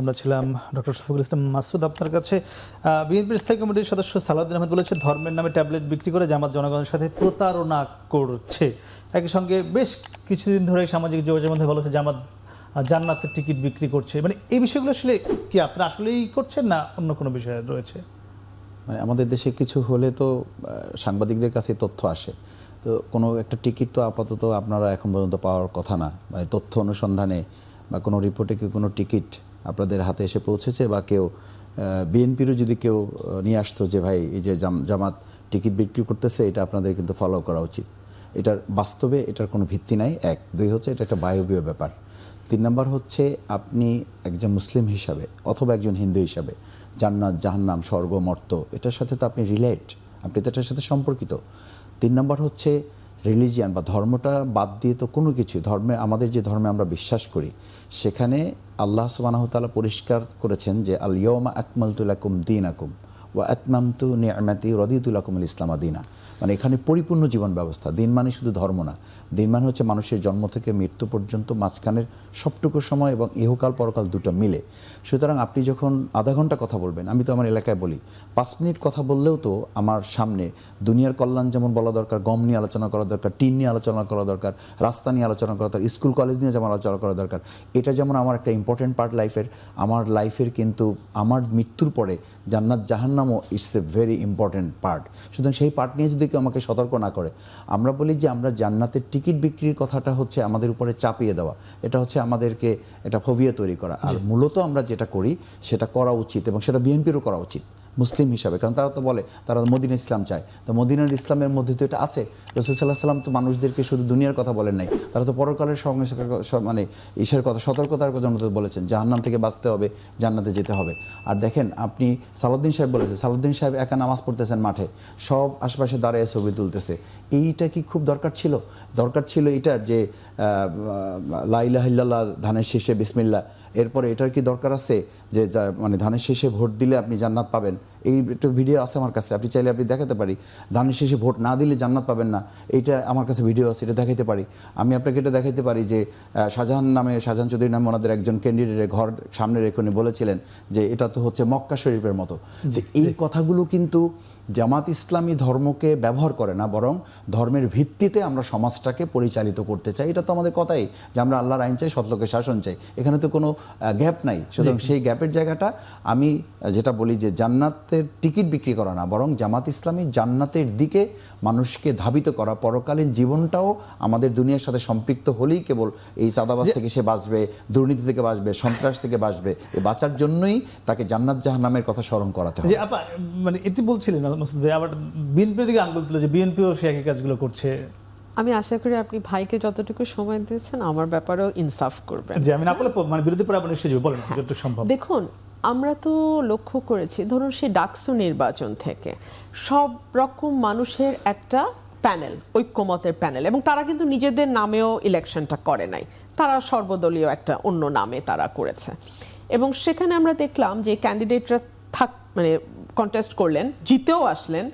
আমরা ছিলাম ডক্টর শফিকুল ইসলাম মাসুদ। আপনার কাছে বিএনপির স্থায়ী কমিটির সদস্য সালাউদ্দিন আহমেদ বলেছে, ধর্মের নামে ট্যাবলেট বিক্রি করে জামাত জনগণের সাথে প্রতারণা করছে। একই সঙ্গে বেশ কিছুদিন ধরে সামাজিক যোগাযোগের মধ্যে বলেছে জামাত জান্নাতের টিকিট বিক্রি করছে। মানে এই বিষয়গুলো আসলে কি আপনারা আসলেই করছেন না অন্য কোনো বিষয় রয়েছে? মানে আমাদের দেশে কিছু হলে তো সাংবাদিকদের কাছে তথ্য আসে, তো কোনো একটা টিকিট তো আপাতত আপনারা এখন পর্যন্ত পাওয়ার কথা না। মানে তথ্য অনুসন্ধানে বা কোনো রিপোর্টে কি কোনো টিকিট আপনাদের হাতে এসে পৌঁছেছে, বা কেউ বিএনপিরও যদি কেউ নিয়ে আসতো যে ভাই এই যে জামাত টিকিট বিক্রি করতেছে, এটা আপনাদের কিন্তু ফলো করা উচিত, এটার বাস্তবে এটার কোনো ভিত্তি নাই। এক, দুই হচ্ছে এটা একটা বায়বীয় ব্যাপার। 3 নম্বর হচ্ছে আপনি একজন মুসলিম হিসাবে অথবা একজন হিন্দু হিসাবে জান্নাত জাহান্নাম স্বর্গ মর্ত এটার সাথে তো আপনি রিলেট, আপনি তো এটার সাথে সম্পর্কিত। 3 নম্বর হচ্ছে রিলিজিয়ান বা ধর্মটা বাদ দিয়ে তো কোনো কিছু ধর্মে, আমাদের যে ধর্মে আমরা বিশ্বাস করি সেখানে আল্লাহ সুবহানাহু ওয়া তাআলা পরিষ্কার করেছেন যে আল ইয়াউমা আকমালতু লাকুম দীনাকুম ওয়া আতমামতু নি'মাতি রাদিতু লাকুমুল ইসলামা দীনা। মানে এখানে পরিপূর্ণ জীবন ব্যবস্থা। দিন মানে শুধু ধর্ম না, দিন মানে হচ্ছে মানুষের জন্ম থেকে মৃত্যু পর্যন্ত মাঝখানের সবটুকু সময় এবং ইহকাল পরকাল দুটো মিলে। সুতরাং আপনি যখন আধা ঘন্টা কথা বলবেন, আমি তো আমার এলাকায় বলি 5 মিনিট কথা বললেও তো আমার সামনে দুনিয়ার কল্যাণ যেমন বলা দরকার, গম নিয়ে আলোচনা করা দরকার, টিন নিয়ে আলোচনা করা দরকার, রাস্তা নিয়ে আলোচনা করা দরকার, স্কুল কলেজ নিয়ে যেমন আলোচনা করা দরকার। এটা যেমন আমার একটা ইম্পর্টেন্ট পার্ট লাইফের, আমার লাইফের কিন্তু আমার মৃত্যুর পরে জান্নাত জাহান্নামও it's a very important part. সুতরাং সেই পার্ট নিয়ে যদি কেউ আমাকে সতর্ক না করে, আমরা বলি যে আমরা জান্নাতের টিকিট বিক্রির কথাটা হচ্ছে আমাদের উপরে চাপিয়ে দেওয়া, এটা হচ্ছে আমাদেরকে এটা ফোবিয়া তৈরি করা। আর মূলত আমরা যেটা করি সেটা করা উচিত এবং সেটা বিএনপিরও করা উচিত মুসলিম হিসাবে, কারণ তারা তো বলে তারা মদিনা ইসলাম চায়। তো মদিনার ইসলামের মধ্যে তো এটা আছে। রাসূল সাল্লাল্লাহু আলাইহি ওয়াসাল্লাম তো মানুষদেরকে শুধু দুনিয়ার কথা বলেন নাই, তারা তো পরকালের সঙ্গে মানে ঈশের কথা, সতর্কতার জন্য বলেছেন জাহান্নাম থেকে বাঁচতে হবে, জান্নাতে যেতে হবে। আর দেখেন আপনি সালাউদ্দিন সাহেব বলেছে, সালাউদ্দিন সাহেব একা নামাজ পড়তেছেন মাঠে, সব আশপাশে দাঁড়িয়ে ছবি তুলতেছে। এইটা কি খুব দরকার ছিল? দরকার ছিল এটার যে লা ইলাহা ইল্লাল্লাহ ধানের শেষে বিসমিল্লাহ, এরপরে এটার কি দরকার আছে যে মানে ধানের শেষে ভোট দিলে আপনি জান্নাত পাবেন? এই একটা ভিডিও আছে আমার কাছে, আপনি চাইলে আপনি দেখাতে পারি। ধানের শেষে ভোট না দিলে জান্নাত পাবেন না, এইটা আমার কাছে ভিডিও আছে, এটা দেখাইতে পারি। আমি আপনাকে এটা দেখাইতে পারি যে শাহজাহান চৌধুরী নামে ওনাদের একজন ক্যান্ডিডেটের ঘর সামনে রেখে উনি বলেছিলেন যে এটা তো হচ্ছে মক্কা শরীফের মতো। যে এই কথাগুলো কিন্তু জামাত ইসলামী ধর্মকে ব্যবহার করে না, বরং ধর্মের ভিত্তিতে আমরা সমাজটাকে পরিচালিত করতে চাই। এটা তো আমাদের কথাই যে আমরা আল্লাহর আইন চাই, সৎলোকের শাসন চাই, এখানে তো কোনো গ্যাপ নাই। সুতরাং সেই গ্যাপের জায়গাটা আমি যেটা বলি যে জান্নাতের টিকিট বিক্রি করা না, বরং জামাত ইসলামী জান্নাতের দিকে মানুষকে ধাবিত করা। পরকালীন জীবনটাও আমাদের দুনিয়ার সাথে সম্পৃক্ত হলেই কেবল এই চাঁদাবাজ থেকে সে বাঁচবে, দুর্নীতি থেকে বাঁচবে, সন্ত্রাস থেকে বাঁচবে। এই বাঁচার জন্যই তাকে জান্নাত জাহান্নামের কথা স্মরণ করাতে হবে। মানে এটি বলছিলেন মাসুদ ভাই, আবার বিএনপির দিকে আঙ্গুল তুলে যে বিএনপিও সে একই কাজগুলো করছে। আমি আশা করি আপনি ভাইকে যতটুকু সময় দিয়েছেন আমার ব্যাপারেও ইনসাফ করবেন। যে আমি না করলে মানে বিরোধী পরে আপনি নিশ্চয়ই বলেন যতটুকু সম্ভব। দেখুন, আমরা তো লক্ষ্য করেছি, ধরুন সেই ডাকসু নির্বাচন থেকে সব রকম মানুষের একটা প্যানেল, ঐক্যমতের প্যানেল, এবং তারা কিন্তু নিজেদের নামেও ইলেকশনটা করে নাই, তারা সর্বদলীয় একটা অন্য নামে তারা করেছে। এবং সেখানে আমরা দেখলাম যে ক্যান্ডিডেটরা মানে কন্টেস্ট করলেন, জিতেও আসলেন,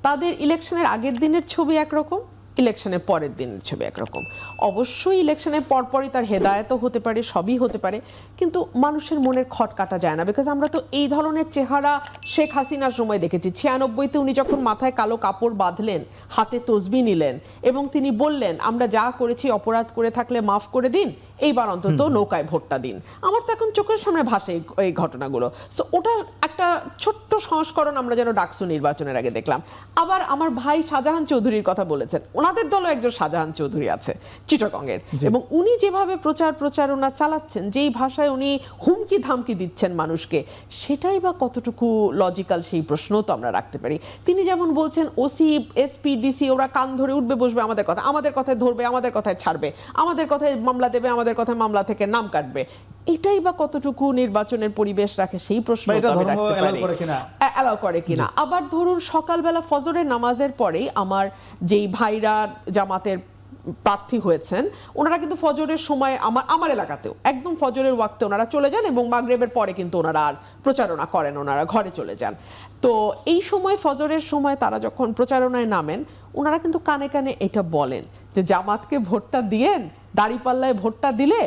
তাদের ইলেকশনের আগের দিনের ছবি একরকম, ইলেকশনের পরের দিনের ছবি একরকম। অবশ্যই ইলেকশনের পরপরই তার হেদায়েতও হতে পারে, সবই হতে পারে, কিন্তু মানুষের মনের খট কাটা যায় না। বিকজ আমরা তো এই ধরনের চেহারা শেখ হাসিনার সময় দেখেছি। 96-তে উনি যখন মাথায় কালো কাপড় বাঁধলেন, হাতে তসবি নিলেন এবং তিনি বললেন আমরা যা করেছি অপরাধ করে থাকলে মাফ করে দিন, এইবার অন্তত নৌকায় ভোটটা দিন। আমার তো এখন চোখের সামনে ভাসে এই ঘটনাগুলো। সো ওটার একটা ছোট্ট সংস্করণ আমরা যেন ডাকসু নির্বাচনের আগে দেখলাম। আবার আমার ভাই শাহজাহান চৌধুরীর কথা বলেছেন, ওনাদের দলও একজন শাহজাহান চৌধুরী আছে চিটাগংয়ের, এবং উনি যেভাবে প্রচারণা চালাচ্ছেন, যেই ভাষায় উনি হুমকি ধামকি দিচ্ছেন মানুষকে, সেটাই বা কতটুকু লজিক্যাল সেই প্রশ্নও তো আমরা রাখতে পারি। তিনি যেমন বলছেন ওসি এসপি ডিসি ওরা কান ধরে উঠবে বসবে আমাদের কথা, আমাদের কথায় ধরবে, আমাদের কথায় ছাড়বে, আমাদের কথায় মামলা দেবে, আমাদের কথায় মামলা থেকে নাম কাটবে, এটাই বা কতটুকু নির্বাচনের পরিবেশ রাখে সেই প্রশ্ন অ্যালাউ করে কিনা। আবার ধরুন সকালবেলা ফজরের নামাজের পরেই আমার যেই ভাইরা জামাতের প্রার্থী হয়েছেন, ওনারা কিন্তু ফজরের সময় আমার এলাকাতেও একদম ফজরের ওয়াক্তে ওনারা চলে যান এবং মাগরিবের পরে কিন্তু ওনারা আর প্রচারণা করেন, ওনারা ঘরে চলে যান। তো এই সময় ফজরের সময় তারা যখন প্রচারণায় নামেন, ওনারা কিন্তু কানে কানে এটা বলেন যে জামাতকে ভোটটা দিয়েন, দাঁড়িপাল্লায় ভোটটা দিলে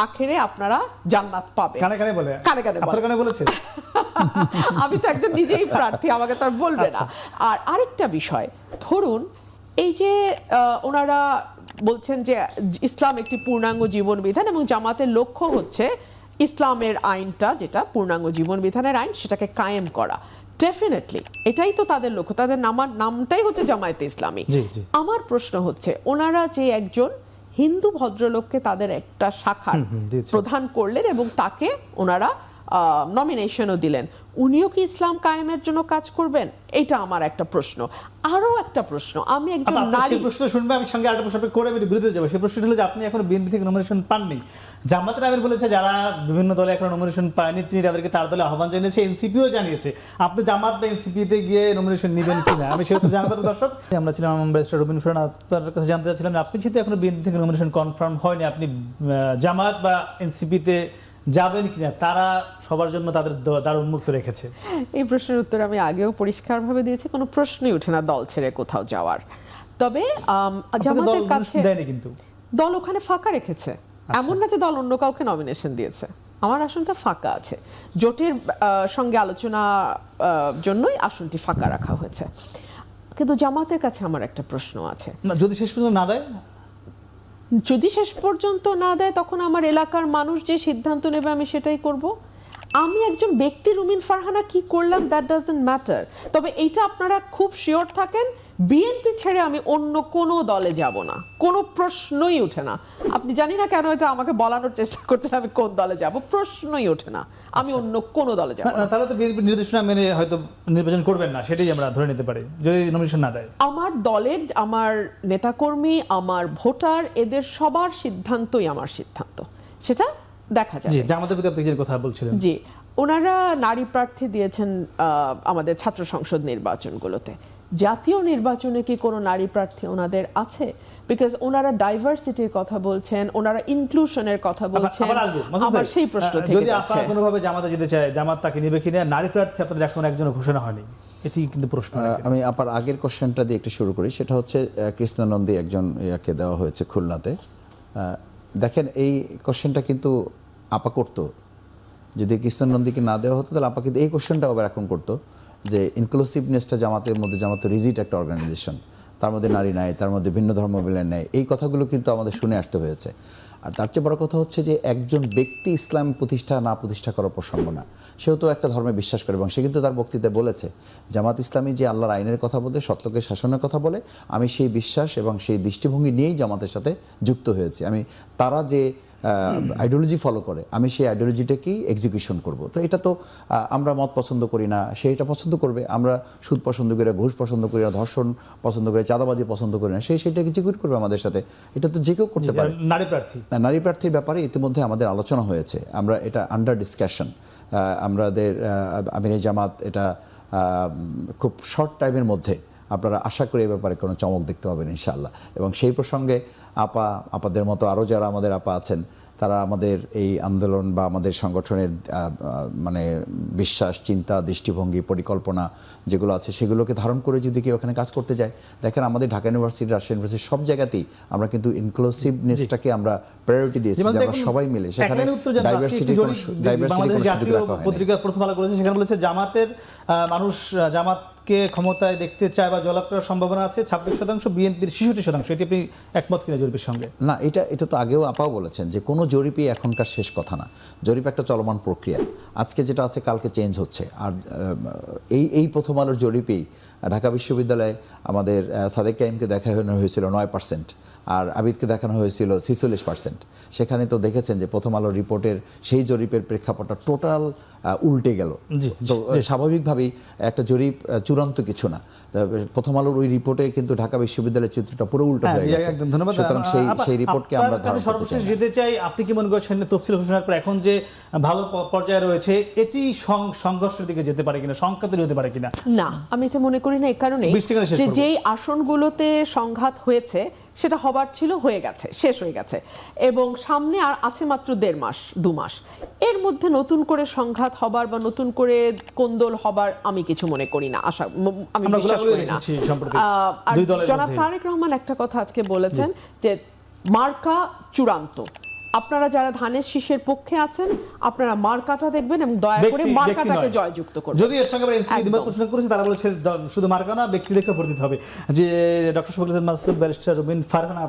আখেরে আপনারা জান্নাত পাবেন। কানে কানে বলে, কানে কানে বলে। আপনার কানে বলেছে? আমি তো একজন নিজেই প্রার্থী, আমাকে তো আর বলবে না। আর আরেকটা বিষয়, ধরুন এই যে ওনারা বলছেন যে ইসলাম একটি পূর্ণাঙ্গ জীবন বিধান এবং জামাতের লক্ষ্য হচ্ছে ইসলামের আইনটা, যেটা পূর্ণাঙ্গ জীবন বিধানের আইন, সেটাকে কায়েম করা। ডেফিনেটলি এটাই তো তাদের লক্ষ্য, তাদের নামটাই হচ্ছে জামায়াতে ইসলামী। জি, জি। আমার প্রশ্ন হচ্ছে, ওনারা যে একজন হিন্দু ভদ্রলোককে তাদের একটা শাখার জি, জি। প্রধান করলেন এবং তাকে ওনারা নমিনেশনও দিলেন, উনিও কি ইসলাম কায়েমের জন্য কাজ করবেন? এটা আমার একটা প্রশ্ন। আরো একটা প্রশ্ন, আমি একজন আপনি নারী, সেই প্রশ্ন শুনবে, আমি সঙ্গে আরেকটা প্রশ্ন করে আমি বিরুদ্ধে যাবো। সেই প্রশ্নটা হলো যে আপনি এখন বিএনপি থেকে নমিনেশন পাননি, জামায়াতের আমির বলেছে যারা বিভিন্ন দলে এখন নমিনেশন পায়নি তিনি তাদেরকে তার দলে আহ্বান জানিয়েছে, এনসিপিও জানিয়েছে। আপনি জামাত বা এনসিপিতে গিয়ে নমিনেশন নেবেন কিনা আমি সেহেতু জানাবো। দর্শক, আমরা ছিলাম ব্যারিস্টার রবিন ফেরান, আপনার কাছে জানতে চাচ্ছিলাম আপনি যেহেতু এখনো বিএনপি থেকে নমিনেশন কনফার্ম হয়নি, আপনি জামাত বা এনসিপিতে যাবেন কিনা, তারা সবার জন্য তাদের দ্বার উন্মুক্ত রেখেছে। এই প্রশ্নের উত্তর আমি আগেও পরিষ্কারভাবে দিয়েছি, কোনো প্রশ্নই ওঠে না দল ছেড়ে কোথাও যাওয়ার। তবে জামাতের কাছে দেয়নি, কিন্তু দল ওখানে ফাঁকা রেখেছে, এমন না যে দল অন্য কাউকে নমিনেশন দিয়েছে। আমার আসনটা ফাঁকা আছে, জোটের সঙ্গে আলোচনা জন্যই আসনটি ফাঁকা রাখা হয়েছে। কিন্তু জামাতের কাছে আমার একটা প্রশ্ন আছে, না, যদি শেষ পর্যন্ত না দেয়, যদি শেষ পর্যন্ত না দেয় তখন আমার এলাকার মানুষ যে সিদ্ধান্ত নেবে আমি সেটাই করব। আমি একজন ব্যক্তি রুমিন ফারহানা কি করলাম দ্যাট ডাজন্ট ম্যাটার। তবে এইটা আপনারা খুব শিওর থাকেন, বিএনপি ছেড়ে আমি অন্য কোনো দলে যাব না, কোনো প্রশ্নই ওঠে না। আপনি জানি না কেন এটা আমাকে বলানোর চেষ্টা করছেন আমি কোন দলে যাব, প্রশ্নই ওঠে না, আমি অন্য কোনো দলে যাব না। তাহলে তো বিএনপি নির্দেশনা মেনে হয়তো নির্বাচন করবেন না, সেটাই আমরা ধরে নিতে পারি যদি নমিনেশন না দেয়। আমার দলের, আমার নেতাকর্মী, আমার ভোটার, এদের সবার সিদ্ধান্তই আমার সিদ্ধান্ত, সেটা দেখা জি, যাবে। জামাতের প্রতি আপনি যে কথা বলছিলেন। জি, ওনারা নারী প্রার্থী দিয়েছেন আমাদের ছাত্র সংসদ নির্বাচনগুলোতে। জাতীয় নির্বাচনে কি কোনো নারী প্রার্থী ওনাদের আছে? বিকজ ওনারা ডাইভার্সিটির কথা বলছেন, ওনারা ইনক্লুশনের কথা বলছেন। আবার আসবো, মাসুদ আবার ভাই, সেই প্রশ্ন থেকে যদি যাচ্ছে, আপনারা কোনোভাবে জামাতে যেতে চায়, জামাত তাকে নেবে কিনা? নারী প্রার্থী আপনাদের এখন একজন ঘোষণা হয়নি, এটি কিন্তু প্রশ্ন। আমি আপার আগের কোশ্চেনটা দিয়ে একটু শুরু করি। সেটা হচ্ছে কৃষ্ণনন্দী একজন ইয়াকে দেওয়া হয়েছে খুলনাতে। দেখেন, এই কোশ্চেনটা কিন্তু আপা করতো, যদি কৃষ্ণনন্দীকে না দেওয়া হতো তাহলে আপা কিন্তু এই কোশ্চেনটা আবার এখন করতো যে ইনক্লুসিভনেসটা জামাতের মধ্যে, জামাতের রিজিট একটা অর্গানাইজেশন, তার মধ্যে নারী নাই, তার মধ্যে ভিন্ন ধর্মবিলের নাই, এই কথাগুলো কিন্তু আমাদের শুনে আসতে হয়েছে। আর তার চেয়ে বড় কথা হচ্ছে যে একজন ব্যক্তি ইসলাম প্রতিষ্ঠা না প্রতিষ্ঠা করার প্রসঙ্গ না, সেও তো একটা ধর্মে বিশ্বাস করে এবং সে কিন্তু তার বক্তৃতায় বলেছে জামাত ইসলামী যে আল্লাহর আইনের কথা বলে, সৎলোকের শাসনের কথা বলে, আমি সেই বিশ্বাস এবং সেই দৃষ্টিভঙ্গি নিয়েই জামাতের সাথে যুক্ত হয়েছি। আমি তারা যে আইডিওলজি ফলো করে আমি সেই আইডিওলজিটাকেই এক্সিকিউশন করব। তো এটা তো আমরা মত পছন্দ করি না, সে এটা পছন্দ করবে। আমরা সুদ পছন্দ করি না, ঘুষ পছন্দ করি না, ধর্ষণ পছন্দ করি, চাঁদাবাজি পছন্দ করি না, সেটা এক্সিকিউট করবে আমাদের সাথে। এটা তো যে কেউ করতে পারে। নারী প্রার্থীর ব্যাপারে ইতিমধ্যে আমাদের আলোচনা হয়েছে, আমরা এটা আন্ডার ডিসকাশন। আমাদের আমিরে জামাত এটা খুব শর্ট টাইমের মধ্যে আপনারা আশা করি এ ব্যাপারে কোনো চমক দেখতে পাবেন ইনশাআল্লাহ। এবং সেই প্রসঙ্গে আপাদের মতো আরও যারা আমাদের আপা আছেন, তারা আমাদের এই আন্দোলন বা আমাদের সংগঠনের মানে বিশ্বাস, চিন্তা, দৃষ্টিভঙ্গি, পরিকল্পনা যেগুলো আছে সেগুলোকে ধারণ করে যদি কেউ ওখানে কাজ করতে যায়, দেখেন আমাদের ঢাকা ইউনিভার্সিটি, রাজশাহী ইউনিভার্সিটি সব জায়গাতেই আমরা কিন্তু ইনক্লুসিভনেসটাকে আমরা প্রায়োরিটি দিয়েছি, যে আমরা সবাই মিলে সেখানে ডাইভার্সিটি কোনো সুযোগ রাখা হয়নি। পত্রিকা প্রথম আলো করেছে, সেখানে বলেছে জামাতের মানুষ জামাতকে ক্ষমতায় দেখতে চায় বা জয়লাভ করার সম্ভাবনা আছে 26%, বিএনপির 66%। এটি আপনি একমত কিনা জরিপের সঙ্গে? না, এটা তো আগেও আপাও বলেছেন যে কোনো জরিপই এখনকার শেষ কথা না, জরিপ একটা চলমান প্রক্রিয়া, আজকে যেটা আছে কালকে চেঞ্জ হচ্ছে। আর এই প্রথম আলোর জরিপেই ঢাকা বিশ্ববিদ্যালয়ে আমাদের সাদেক কাইমকে দেখানো হয়েছিল 9%, আর আবিদকে দেখানো হয়েছিল 46%। সেখানে তো দেখেছেন যে প্রথম আলোর রিপোর্টের সেই জরিপের প্রেক্ষাপটটা টোটাল উল্টে গেল। তো স্বাভাবিকভাবেই একটা জরিপ চূড়ান্ত কিছু না, প্রথম আলোর ওই রিপোর্টে কিন্তু ঢাকা বিশ্ববিদ্যালয়ের চিত্রটা পুরো উল্টো হয়ে গেছে। ধন্যবাদ। সুতরাং সেই রিপোর্টকে আমরা সর্বশেষ যেতে চাই, আপনি কি মনে করছেন তফসিল ঘোষণার পর এখন যে ভালো পর্যায়ে রয়েছে এটি সংঘর্ষের দিকে যেতে পারে কিনা, সংঘাত হতে পারে কিনা? না, আমি এটা মনে করি না। এই কারণে যে যেই আসনগুলোতে সংঘাত হয়েছে সেটা হবার ছিল, হয়ে গেছে, শেষ হয়ে গেছে, এবং সামনে আর আছে মাত্র 1.5 মাস 2 মাস। এর মধ্যে নতুন করে সংঘাত হবার বা নতুন করে কোন্দল হবার আমি কিছু মনে করি না, আমি বিশ্বাস করি না। জনাব তারেক রহমান একটা কথা আজকে বলেছেন যে মার্কা চূড়ান্ত, আপনারা যারা ধানের শীষের পক্ষে আছেন আপনারা মার্কাটা দেখবেন এবং দয়া করে ব্যক্তি মার্কাটাকে নয়। জয়যুক্ত করবেন। যদি এর সঙ্গে এনসিপি একদম। দ্বিমত পোষণ করেছে, তারা বলেছে শুধু মার্কা না ব্যক্তি দেখে ভোট দিতে হবে। যে doctor Shafiqul Islam Masud, barrister Rubin Farhana